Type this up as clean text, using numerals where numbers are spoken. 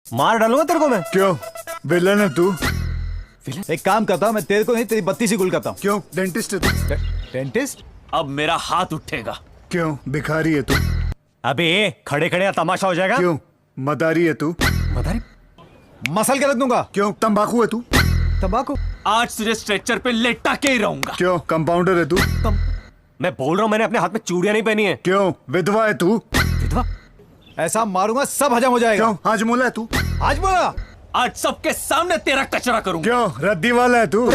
मार डालूंगा तेरे को मैं। क्यों, विलन है तू? एक काम करता हूँ, मैं तेरे को नहीं तेरी बत्ती सी गुल करता हूँ। क्यों, डेंटिस्ट है तू? डेंटिस्ट? अब मेरा हाथ उठेगा। क्यों, भिखारी है तू? अबे खड़े खड़े तमाशा हो जाएगा। क्यों, मदारी है तू? मदारी? मसल के रख दूंगा। क्यों, तंबाकू है तू? तंबाकू? आज तुझे स्ट्रेचर पे लेटा के ही रहूंगा। क्यों, कंपाउंडर है तू? मैं बोल रहा हूँ, मैंने अपने हाथ में चूड़ियां नहीं पहनी है। क्यों, विधवा है तू? विधवा? ऐसा मारूंगा सब हजम हो जाएगा। क्यों, हाजमोला है तू? आज बोला आज सबके सामने तेरा कचरा करूंगा। क्यों, रद्दी वाला है तू?